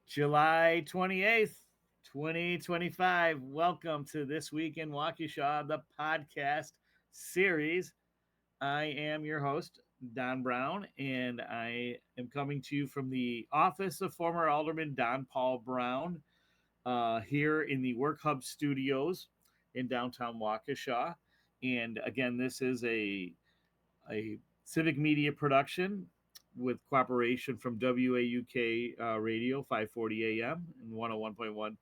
July 28th, 2025. Welcome to This Week in Waukesha, the podcast series. I am your host, Don Brown, and I am coming to you from the office of former Alderman Don Paul Brown here in the Work Hub Studios in downtown Waukesha. And again, this is a Civic Media production with cooperation from WAUK Radio, 540 AM and 101.1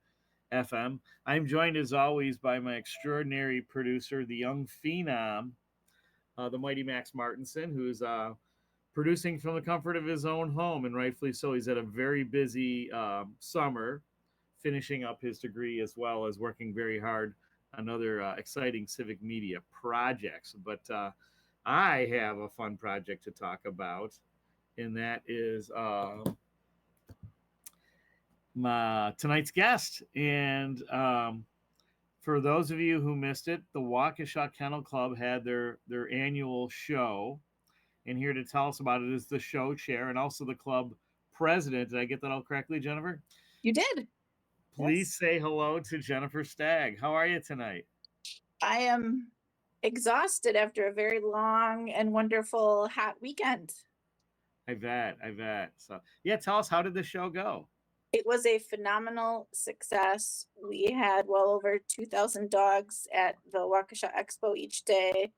FM. I'm joined as always by my extraordinary producer, the young phenom, the mighty Max Martinson, who's producing from the comfort of his own home, and rightfully so. He's had a very busy summer, finishing up his degree as well as working very hard on other exciting civic media projects. But I have a fun project to talk about, and that is tonight's guest. And for those of you who missed it, the Waukesha Kennel Club had their annual show, and here to tell us about it is the show chair and also the club president. Did I get that all correctly, Jennifer? You did. Please say hello to Jennifer Stagg. How are you tonight? I am exhausted after a very long and wonderful hot weekend. I bet. So, yeah, tell us, how did the show go? It was a phenomenal success. We had well over 2,000 dogs at the Waukesha Expo each day.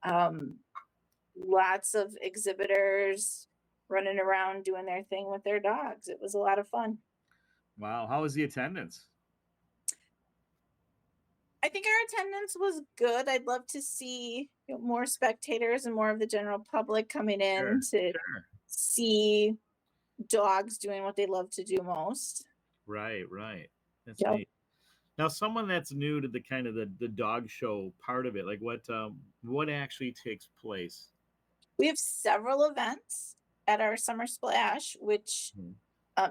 Lots of exhibitors running around doing their thing with their dogs. It was a lot of fun. Wow. How was the attendance? I think our attendance was good. I'd love to see more spectators and more of the general public coming in to see dogs doing what they love to do most. Right. That's neat. Now, someone that's new to the kind of the dog show part of it, like what actually takes place? We have several events at our Summer Splash, which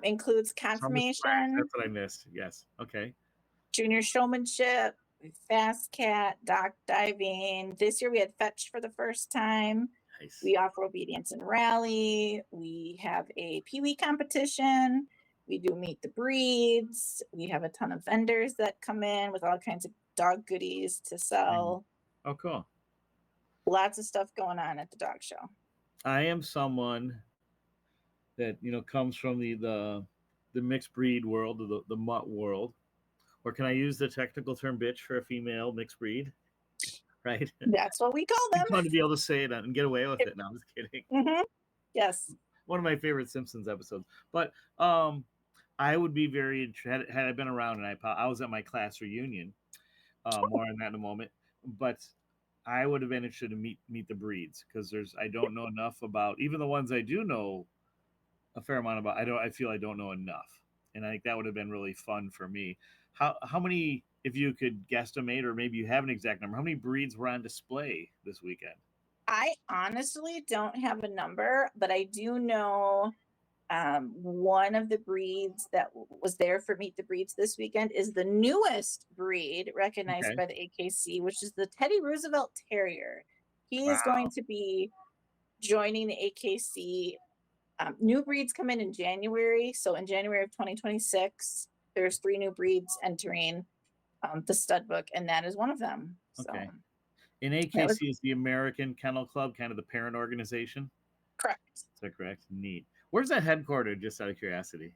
includes confirmation. That's what I missed. Yes. Okay. Junior showmanship, fast cat, dock diving. This year we had fetch for the first time. Nice. We offer obedience and rally. We have a peewee competition. We do meet the breeds. We have a ton of vendors that come in with all kinds of dog goodies to sell. Oh, cool. Lots of stuff going on at the dog show. I am someone that, comes from the mixed breed world, the mutt world. Or can I use the technical term bitch for a female mixed breed? Right? That's what we call them. I want to be able to say it and get away with it. No, I'm just kidding. Mm-hmm. Yes. One of my favorite Simpsons episodes. But I would be very interested, had I been around, and I was at my class reunion. More on that in a moment. But I would have been interested to meet the breeds, because I don't know enough about, even the ones I do know a fair amount about. I feel I don't know enough, and I think that would have been really fun for me. How many, if you could guesstimate, or maybe you have an exact number, how many breeds were on display this weekend? I honestly don't have a number, but I do know one of the breeds that was there for Meet the Breeds this weekend is the newest breed recognized by the AKC, which is the Teddy Roosevelt Terrier. He is going to be joining the AKC. New breeds come in January. So in January of 2026, there's 3 new breeds entering the stud book, and that is one of them. Okay. And AKC is the American Kennel Club, kind of the parent organization? Correct. Is that correct? Neat. Where's that headquartered, just out of curiosity?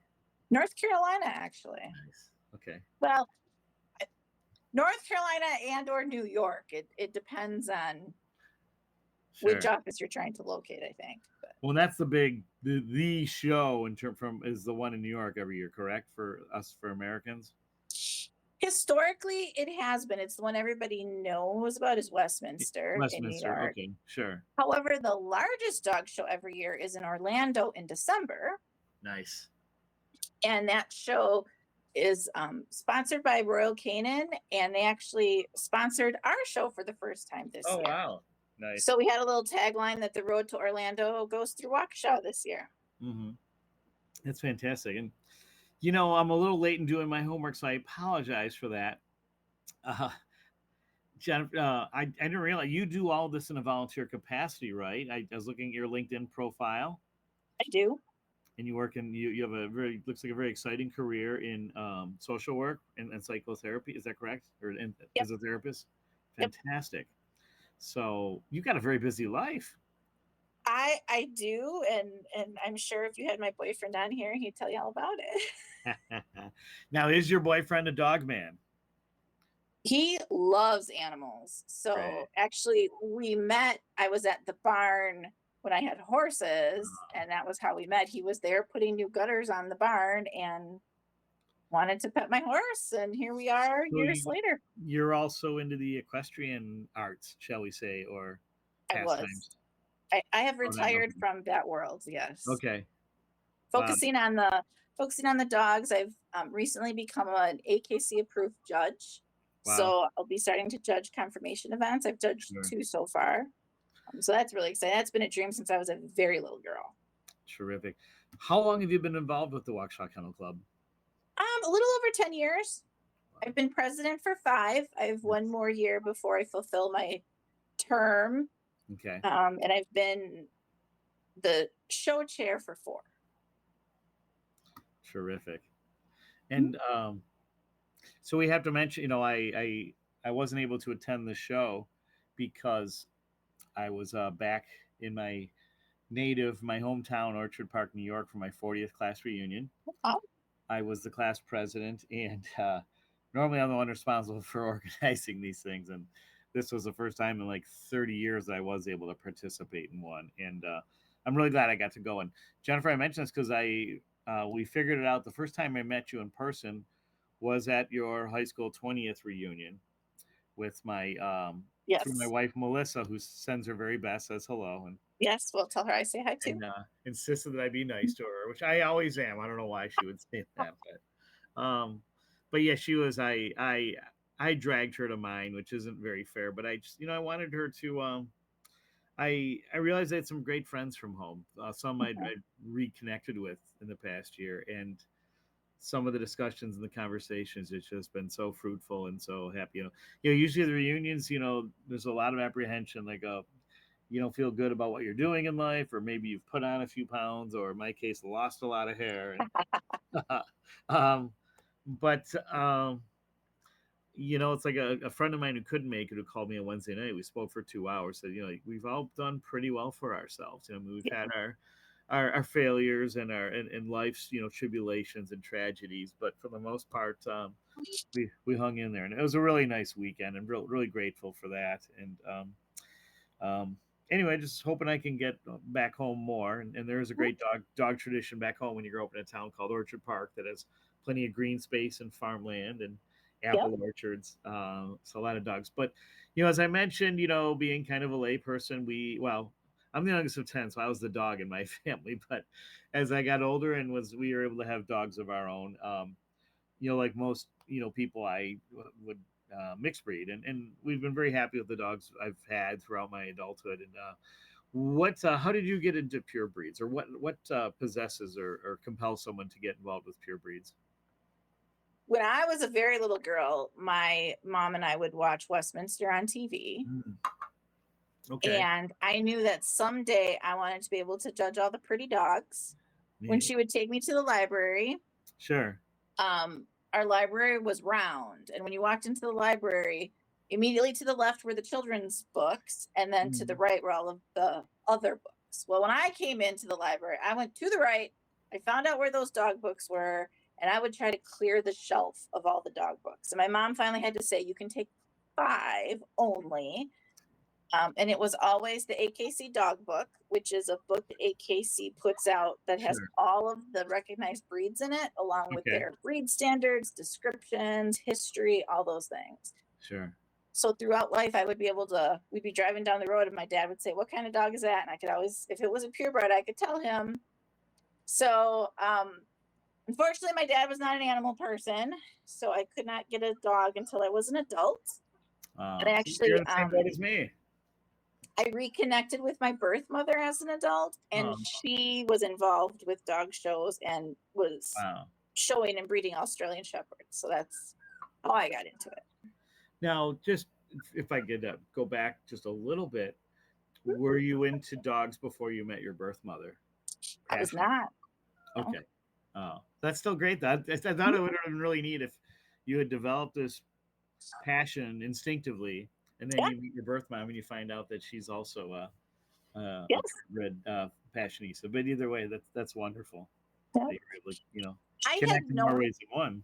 North Carolina, actually. Nice. Okay. Well, North Carolina and or New York. It depends on which office you're trying to locate, I think. But. Well, that's the big the show is the one in New York every year, correct? For us, for Americans. Historically, it has been. It's the one everybody knows about is Westminster in New York. Okay, sure. However, the largest dog show every year is in Orlando in December. Nice. And that show is sponsored by Royal Canin, and they actually sponsored our show for the first time this year. Oh, wow. Nice. So we had a little tagline that the road to Orlando goes through Waukesha this year. Mm-hmm. That's fantastic. And I'm a little late in doing my homework, so I apologize for that. Jennifer, I didn't realize you do all this in a volunteer capacity, right? I was looking at your LinkedIn profile. I do. and you work in you have a very looks like a very exciting career in social work and psychotherapy. Is that correct? Or Yep. as a therapist? Yep. Fantastic. So you got a very busy life. I do, and I'm sure if you had my boyfriend on here, he'd tell you all about it. Now, is your boyfriend a dog man? He loves animals. Great. So actually, we met. I was at the barn when I had horses, and that was how we met. He was there putting new gutters on the barn and wanted to pet my horse, and here we are So years later. you're also into the equestrian arts, shall we say, or I was. pastimes? I have Oh, that retired okay. from that world. Yes, Okay. Wow. focusing on the dogs. I've recently become an AKC approved judge, Wow. so I'll be starting to judge confirmation events. I've judged Sure. 2 so far, so that's really exciting. That's been a dream since I was a very little girl. Terrific. How long have you been involved with the Waukesha Kennel Club? A little over 10 years. I've been president for 5. I have Yes. 1 more year before I fulfill my term. Okay. And I've been the show chair for 4. Terrific. Mhm. And so we have to mention, I wasn't able to attend the show because I was back in my hometown, Orchard Park, New York, for my 40th class reunion. Oh, I was the class president, and normally I'm the one responsible for organizing these things. And this was the first time in like 30 years that I was able to participate in one. And I'm really glad I got to go. And Jennifer, I mentioned this because we figured it out the first time I met you in person was at your high school 20th reunion with my through my yes. wife Melissa, who sends her very best, says hello, Yes, well, tell her I say hi too. and insisted that I be nice to her, which I always am. I don't know why she would say that, but yeah, she was. I dragged her to mine, which isn't very fair, but I just I wanted her to. I realized I had some great friends from home, some Mhm. I'd reconnected with in the past year, and some of the discussions and the conversations it's just been so fruitful and so happy. Usually the reunions, there's a lot of apprehension, like you don't feel good about what you're doing in life, or maybe you've put on a few pounds, or in my case, lost a lot of hair. And um, but it's like a friend of mine who couldn't make it, who called me on Wednesday night. We spoke for 2 hours. Said, like, we've all done pretty well for ourselves. I mean, we've Yeah. had our failures and our and life's tribulations and tragedies, but for the most part, we hung in there, and it was a really nice weekend, and really grateful for that. And anyway, just hoping I can get back home more. And there's a great dog tradition back home when you grow up in a town called Orchard Park that has plenty of green space and farmland and Yep. apple orchards. So a lot of dogs. But as I mentioned, being kind of a layperson, I'm the youngest of 10, so I was the dog in my family. But as I got older and we were able to have dogs of our own, like most people, I would mixed breed, and we've been very happy with the dogs I've had throughout my adulthood. And how did you get into pure breeds, or what possesses or compels someone to get involved with pure breeds? When I was a very little girl, my mom and I would watch Westminster on TV. Mm, okay. And I knew that someday I wanted to be able to judge all the pretty dogs. When Neat. she would take me to the library, Sure. um, our library was round. And when you walked into the library, immediately to the left were the children's books, and then to the Mm, right were all of the other books. Well, when I came into the library, I went to the right, I found out where those dog books were, and I would try to clear the shelf of all the dog books. And my mom finally had to say, "You can take 5 only." And it was always the AKC dog book, which is a book that AKC puts out that has sure. all of the recognized breeds in it, along with Okay. their breed standards, descriptions, history, all those things. Sure. So throughout life, we'd be driving down the road and my dad would say, "What kind of dog is that?" And I could always, if it was a purebred, I could tell him. So, unfortunately, my dad was not an animal person. So I could not get a dog until I was an adult. And See, you're actually, in the same boat as me. I reconnected with my birth mother as an adult, and Um, she was involved with dog shows and was wow. showing and breeding Australian Shepherds. So that's how I got into it. Now, just if I could go back just a little bit, were you into dogs before you met your birth mother? I was Passionate. not. No. Okay. Oh, that's still great. Though. I thought it would have been really neat if you had developed this passion instinctively, and then Yeah. you meet your birth mom and you find out that she's also a Yes. red fashionista. But either way, that's wonderful Yeah. that you're able to I had connect in more known ways than one.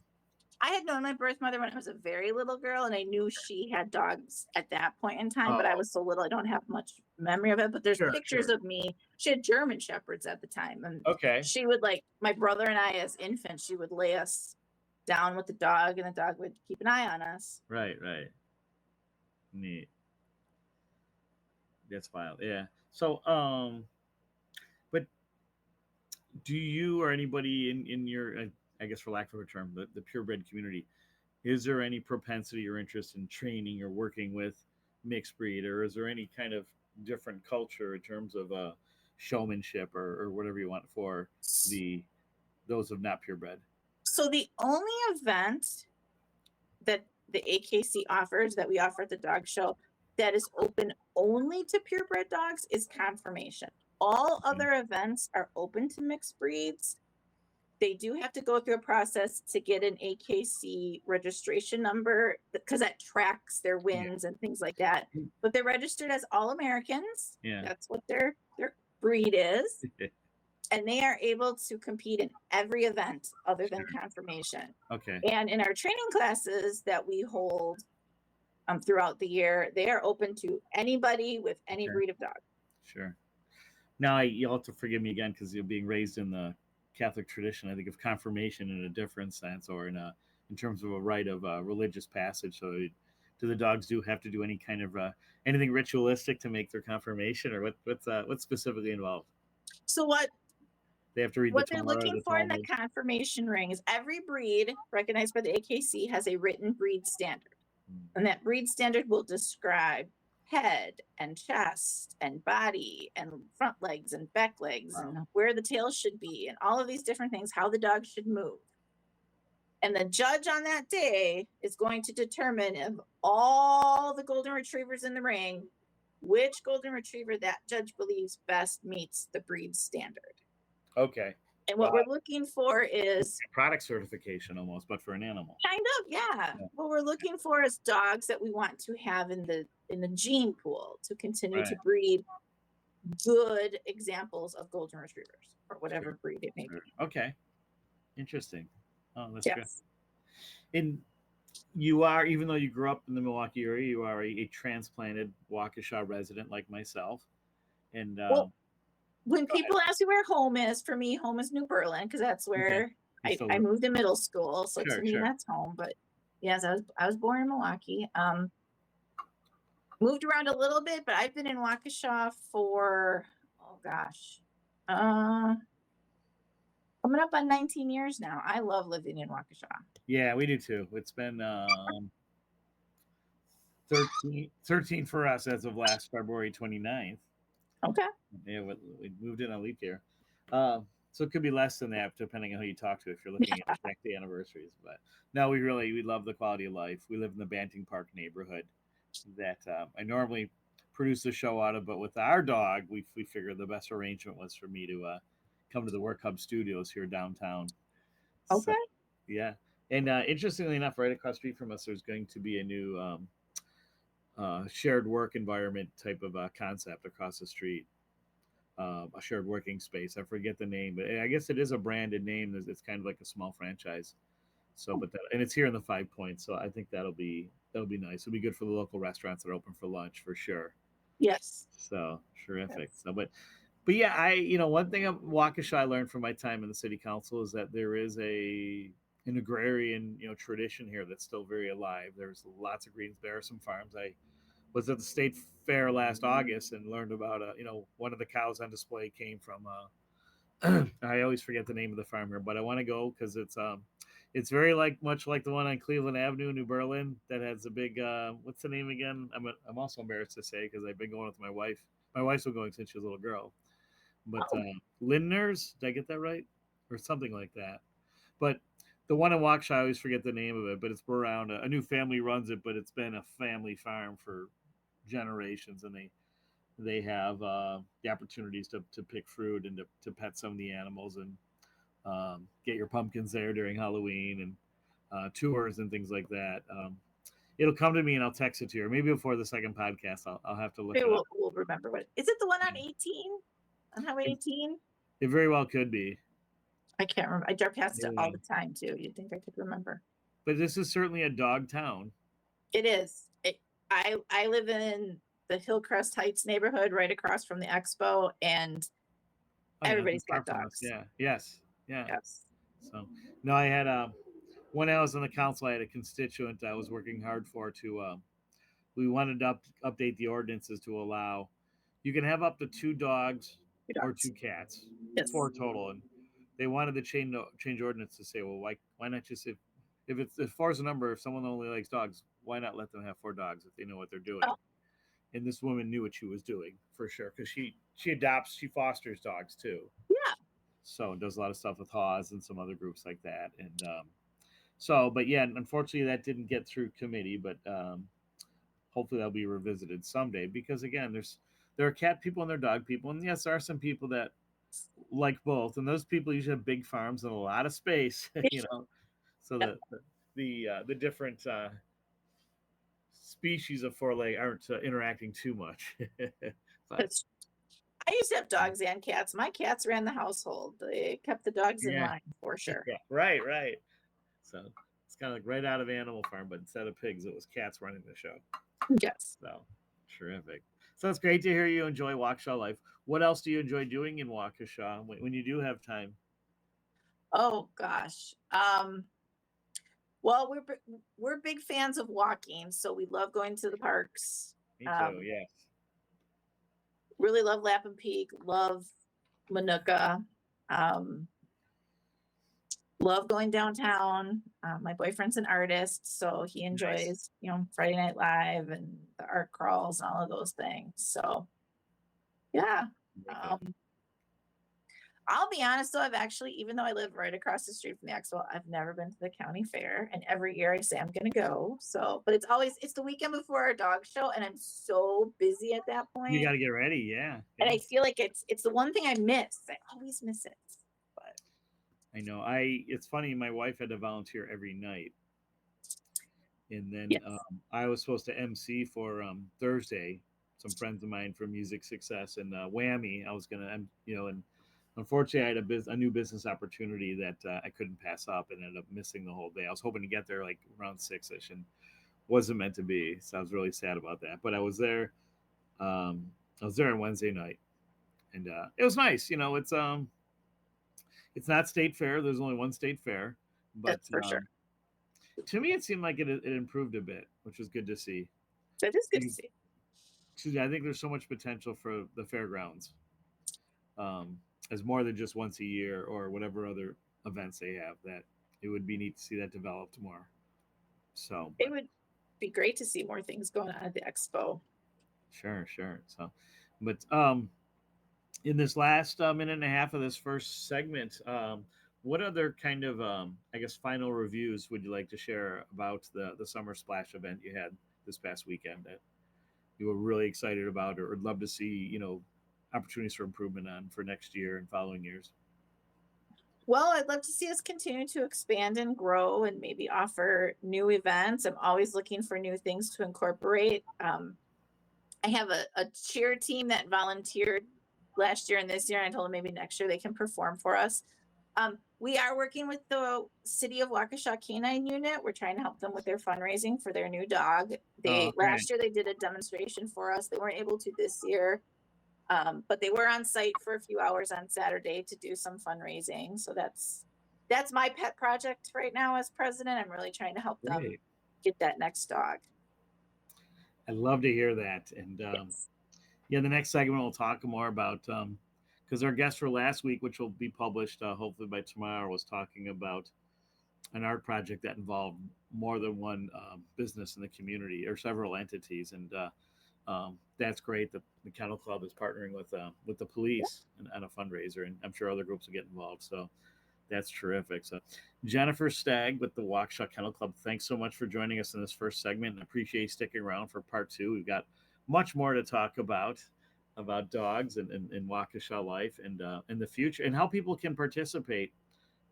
I had known my birth mother when I was a very little girl, and I knew she had dogs at that point in time, but I Oh, was so little I don't have much memory of it. But there's sure, pictures sure. of me. She had German shepherds at the time, and Okay. she would like my brother and I as infants. She would lay us down with the dog, and the dog would keep an eye on us. Right, right. Neat. That's wild. Yeah. So, but do you or anybody in your, I guess for lack of a term, the purebred community, is there any propensity or interest in training or working with mixed breed, or is there any kind of different culture in terms of showmanship or whatever you want for the those of not purebred? So the only event that the AKC offers that we offer at the dog show that is open only to purebred dogs is confirmation. All Okay. other events are open to mixed breeds. They do have to go through a process to get an AKC registration number because that tracks their Yeah. wins and things like that. But they're registered as all Americans. Yeah. That's what their breed is. And they are able to compete in every event other than Sure. confirmation. Okay. And in our training classes that we hold throughout the year, they are open to anybody with any Okay. breed of dog. Sure. Now, you'll have to forgive me again because you're being raised in the Catholic tradition. I think of confirmation in a different sense, or in terms of a rite of religious passage. So, do the dogs have to do any kind of anything ritualistic to make their confirmation, or what's specifically involved? So They have to read the what they're Torah, looking the for in the Talmud. confirmation ring is every breed recognized by the AKC has a written breed standard. And that breed standard will describe head and chest and body and front legs and back legs Wow. and where the tail should be and all of these different things, how the dog should move. And the judge on that day is going to determine of all the golden retrievers in the ring, which golden retriever that judge believes best meets the breed standard. Okay. And Wow. what we're looking for is Product certification almost, but for an animal. kind of, yeah. What we're looking for is dogs that we want to have in the gene pool to continue Right. to breed good examples of golden retrievers or whatever Sure. breed it may Sure. be. Okay. Interesting. Oh, that's good. Yes. And you are, even though you grew up in the Milwaukee area, you are a transplanted Waukesha resident like myself. And Well, when go ahead. people ask me where home is, for me, home is New Berlin because that's Okay. where You still I live. moved to middle school. So Sure, to me, sure. that's home. But yes, I was born in Milwaukee. Moved around a little bit, but I've been in Waukesha for, oh gosh, coming up on 19 years now. I love living in Waukesha. Yeah, we do too. It's been 13 for us as of last February 29th. Okay. Yeah, we moved in on leap year. So it could be less than that depending on who you talk to if you're looking at exact anniversaries. But no, we love the quality of life. We live in the Banting Park neighborhood that I normally produce the show out of, but with our dog, we figured the best arrangement was for me to come to the Work Hub Studios here downtown. So Okay. yeah, and interestingly enough, right across the street from us, there's going to be a new shared work environment type of concept across the street. A shared working space. I forget the name, but I guess it is a branded name. It's kind of like a small franchise. So, but that, and it's here in the 5 Points. So I think that'll be nice. It'll be good for the local restaurants that are open for lunch for sure. Yes. So terrific. Yes. So, but yeah, one thing of Waukesha I learned from my time in the city council is that there is an agrarian tradition here that's still very alive. There's lots of greens. There are some farms. I was at the state fair last August and learned about one of the cows on display came from I always forget the name of the farm here, but I want to go because it's very much like the one on Cleveland Avenue, New Berlin, that has a big what's the name again? I'm also embarrassed to say because I've been going with my wife. My wife's been going since she was a little girl, but Oh, Lindner's, did I get that right, or something like that? But the one in Waukesha, I always forget the name of it, but it's around a new family runs it, but it's been a family farm for generations, and they have the opportunities to pick fruit and to pet some of the animals, and get your pumpkins there during Halloween and tours and things like that. It'll come to me and I'll text it to you, or maybe before the second podcast. I'll have to look Maybe it up. we'll remember what is it. The one on 18 on Highway 18? It very well could be. I can't remember. I drive past it Yeah. all the time too. You'd think I could remember. But this is certainly a dog town. It is. I live in the Hillcrest Heights neighborhood, right across from the expo, and everybody's got dogs. Yeah. Yes. Yeah. Yes. So no, I had when I was on the council, I had a constituent I was working hard for to. We wanted to update the ordinances to allow you can have up to 2 dogs or 2 cats, Yes. 4 total, and they wanted to change ordinance to say, well, why not just if 4 is a number, if someone only likes dogs, why not let them have 4 dogs if they know what they're doing? Oh. And this woman knew what she was doing for sure, because she fosters dogs too. Yeah. So does a lot of stuff with Haws and some other groups like that, and so, but yeah, unfortunately that didn't get through committee, but hopefully that'll be revisited someday, because again, there are cat people and there are dog people, and yes, there are some people that like both, and those people usually have big farms and a lot of space, so the different species of 4-leg aren't interacting too much. But I used to have dogs and cats. My cats ran the household. They kept the dogs in line for sure. Yeah, right. So it's kind of like right out of Animal Farm, but instead of pigs, it was cats running the show. Yes. So terrific. So it's great to hear you enjoy Waukesha life. What else do you enjoy doing in Waukesha when you do have time? Oh gosh. Well, we're big fans of walking, so we love going to the parks. Me too. Yes. Really love Lapham Peak. Love Manuka. Love going downtown. My boyfriend's an artist, so he enjoys, Friday Night Live and the art crawls and all of those things. So, yeah. I'll be honest though, I've actually, even though I live right across the street from the expo, I've never been to the county fair, and every year I say I'm gonna go. So, but it's the weekend before our dog show, and I'm so busy at that point. You got to get ready, yeah. And I feel like it's the one thing I miss. I always miss it. But I know. It's funny. My wife had to volunteer every night, and then I was supposed to MC for Thursday. Some friends of mine from Music Success and Whammy. I was gonna, and unfortunately, I had a new business opportunity that I couldn't pass up, and ended up missing the whole day. I was hoping to get there like around 6ish, and wasn't meant to be. So I was really sad about that. But I was there. I was there on Wednesday night, and it was nice. It's not state fair. There's only one state fair, but for sure. To me, it seemed like it improved a bit, which was good to see. That is good to see. I think there's so much potential for the fairgrounds, as more than just once a year or whatever other events they have. That it would be neat to see that developed more. So it would be great to see more things going on at the expo. Sure. So, but in this last minute and a half of this first segment, what other kind of final reviews would you like to share about the Summer Splash event you had this past weekend that you were really excited about, or would love to see opportunities for improvement on for next year and following years? Well, I'd love to see us continue to expand and grow and maybe offer new events. I'm always looking for new things to incorporate. I have a cheer team that volunteered last year and this year. I told them maybe next year they can perform for us. We are working with the City of Waukesha Canine Unit. We're trying to help them with their fundraising for their new dog. Last year they did a demonstration for us. They weren't able to this year, but they were on site for a few hours on Saturday to do some fundraising. So that's my pet project right now as president. I'm really trying to help them get that next dog. I'd love to hear that. And the next segment we'll talk more about, because our guest for last week, which will be published hopefully by tomorrow, was talking about an art project that involved more than one business in the community or several entities. And that's great that the Kennel Club is partnering with the police on a fundraiser, and I'm sure other groups will get involved. So that's terrific. So Jennifer Stagg with the Waukesha Kennel Club, thanks so much for joining us in this first segment, and appreciate you sticking around for part 2. We've got much more to talk about dogs and Waukesha life and in the future, and how people can participate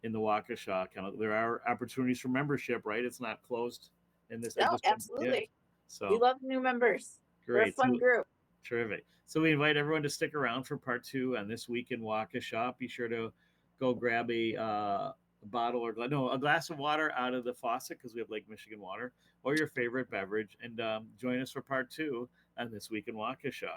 in the Waukesha. Kind of, there are opportunities for membership, right? It's not closed in this at No, this point. Yeah. absolutely. We So love new members. We're a great. fun So group. terrific. So we invite everyone to stick around for part two on this week in Waukesha. Be sure to go grab a bottle or no, a glass of water out of the faucet because we have Lake Michigan water, or your favorite beverage, and join us for part two on this week in Waukesha.